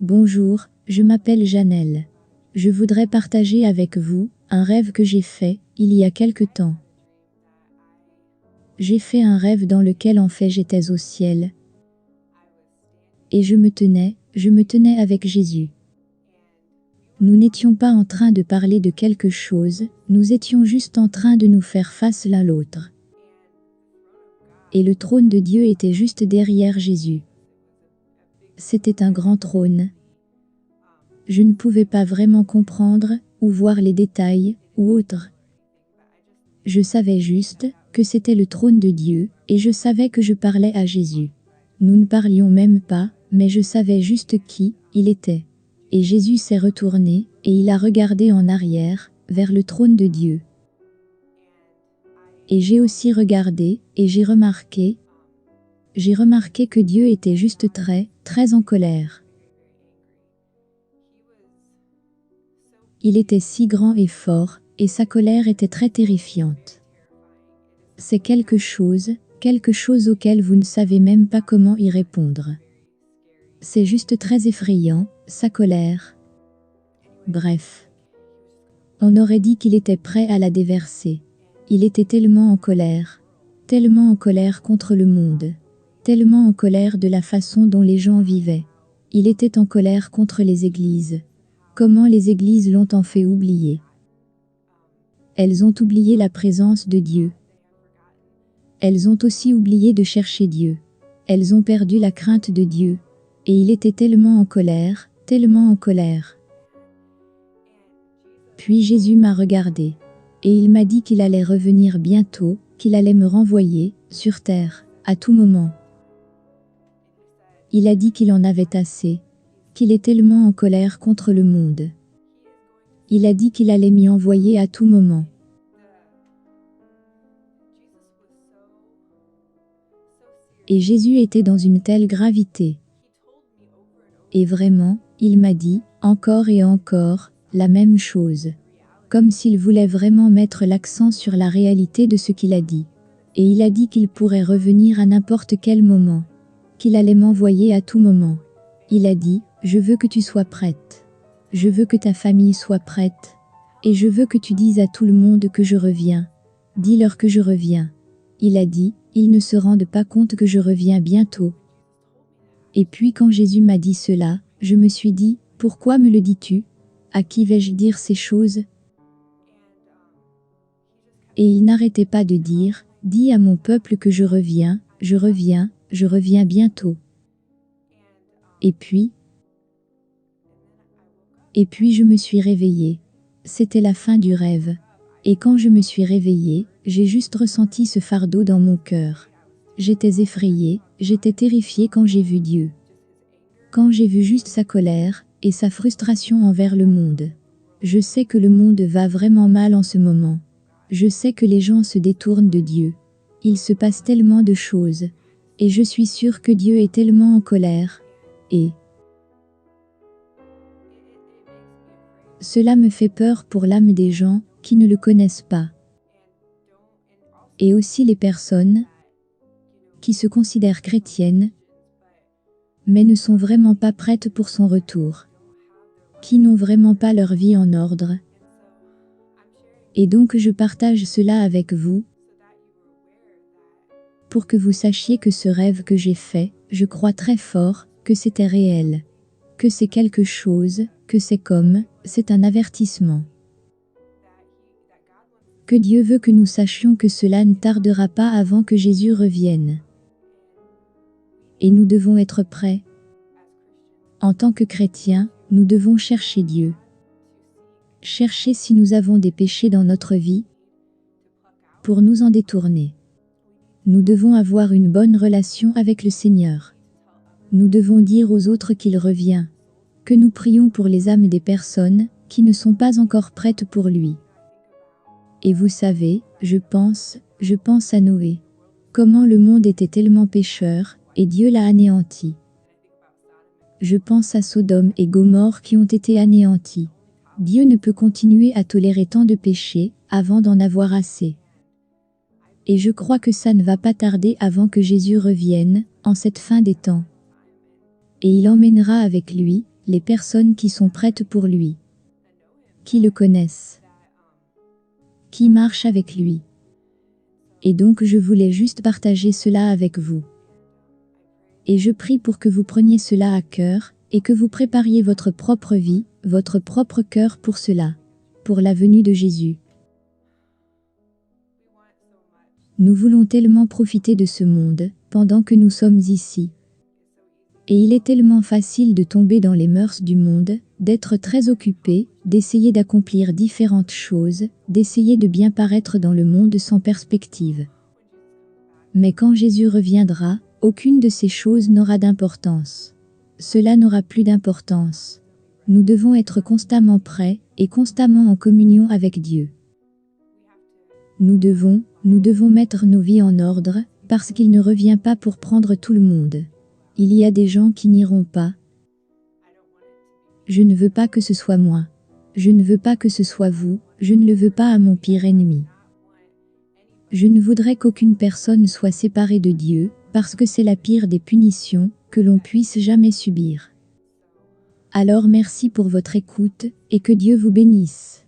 Bonjour, je m'appelle Janelle. Je voudrais partager avec vous un rêve que j'ai fait il y a quelque temps. J'ai fait un rêve dans lequel en fait j'étais au ciel et je me tenais avec Jésus. Nous n'étions pas en train de parler de quelque chose, nous étions juste en train de nous faire face l'un l'autre. Et le trône de Dieu était juste derrière Jésus. C'était un grand trône. Je ne pouvais pas vraiment comprendre ou voir les détails ou autres. Je savais juste que c'était le trône de Dieu et je savais que je parlais à Jésus. Nous ne parlions même pas, mais je savais juste qui il était. Et Jésus s'est retourné et il a regardé en arrière vers le trône de Dieu. Et j'ai aussi regardé et j'ai remarqué que Dieu était juste très en colère. Il était si grand et fort, et sa colère était très terrifiante. C'est quelque chose auquel vous ne savez même pas comment y répondre. C'est juste très effrayant, sa colère. Bref. On aurait dit qu'il était prêt à la déverser. Il était tellement en colère contre le monde, tellement en colère de la façon dont les gens vivaient. Il était en colère contre les églises. Comment les églises l'ont en fait oublier. Elles ont oublié la présence de Dieu. Elles ont aussi oublié de chercher Dieu. Elles ont perdu la crainte de Dieu. Et il était tellement en colère. Puis Jésus m'a regardé. Et il m'a dit qu'il allait revenir bientôt, qu'il allait me renvoyer sur terre, à tout moment. Il a dit qu'il en avait assez, qu'il est tellement en colère contre le monde. Il a dit qu'il allait m'y envoyer à tout moment. Et Jésus était dans une telle gravité. Et vraiment, il m'a dit, encore et encore, la même chose. Comme s'il voulait vraiment mettre l'accent sur la réalité de ce qu'il a dit. Et il a dit qu'il pourrait revenir à n'importe quel moment. Qu'il allait m'envoyer à tout moment. Il a dit, je veux que tu sois prête. Je veux que ta famille soit prête. Et je veux que tu dises à tout le monde que je reviens. Dis-leur que je reviens. Il a dit, ils ne se rendent pas compte que je reviens bientôt. Et puis quand Jésus m'a dit cela, je me suis dit, pourquoi me le dis-tu? À qui vais-je dire ces choses? Et il n'arrêtait pas de dire, dis à mon peuple que je reviens bientôt. Et puis je me suis réveillée. C'était la fin du rêve. Et quand je me suis réveillée, j'ai juste ressenti ce fardeau dans mon cœur. J'étais effrayée, j'étais terrifiée quand j'ai vu Dieu. Quand j'ai vu juste sa colère et sa frustration envers le monde. Je sais que le monde va vraiment mal en ce moment. Je sais que les gens se détournent de Dieu. Il se passe tellement de choses. Et je suis sûre que Dieu est tellement en colère. Et cela me fait peur pour l'âme des gens qui ne le connaissent pas. Et aussi les personnes qui se considèrent chrétiennes, mais ne sont vraiment pas prêtes pour son retour. Qui n'ont vraiment pas leur vie en ordre. Et donc je partage cela avec vous, pour que vous sachiez que ce rêve que j'ai fait, je crois très fort que c'était réel. Que c'est quelque chose, que c'est un avertissement. Que Dieu veut que nous sachions que cela ne tardera pas avant que Jésus revienne. Et nous devons être prêts. En tant que chrétiens, nous devons chercher Dieu. Chercher si nous avons des péchés dans notre vie, pour nous en détourner. Nous devons avoir une bonne relation avec le Seigneur. Nous devons dire aux autres qu'il revient. Que nous prions pour les âmes des personnes qui ne sont pas encore prêtes pour lui. Et vous savez, je pense à Noé. Comment le monde était tellement pécheur, et Dieu l'a anéanti. Je pense à Sodome et Gomorrhe qui ont été anéantis. Dieu ne peut continuer à tolérer tant de péchés, avant d'en avoir assez. Et je crois que ça ne va pas tarder avant que Jésus revienne, en cette fin des temps. Et il emmènera avec lui les personnes qui sont prêtes pour lui, qui le connaissent, qui marchent avec lui. Et donc je voulais juste partager cela avec vous. Et je prie pour que vous preniez cela à cœur, et que vous prépariez votre propre vie, votre propre cœur pour cela, pour la venue de Jésus. Nous voulons tellement profiter de ce monde, pendant que nous sommes ici. Et il est tellement facile de tomber dans les mœurs du monde, d'être très occupé, d'essayer d'accomplir différentes choses, d'essayer de bien paraître dans le monde sans perspective. Mais quand Jésus reviendra, aucune de ces choses n'aura d'importance. Cela n'aura plus d'importance. Nous devons être constamment prêts, et constamment en communion avec Dieu. Nous devons mettre nos vies en ordre, parce qu'il ne revient pas pour prendre tout le monde. Il y a des gens qui n'iront pas. Je ne veux pas que ce soit moi. Je ne veux pas que ce soit vous, je ne le veux pas à mon pire ennemi. Je ne voudrais qu'aucune personne soit séparée de Dieu, parce que c'est la pire des punitions que l'on puisse jamais subir. Alors merci pour votre écoute, et que Dieu vous bénisse.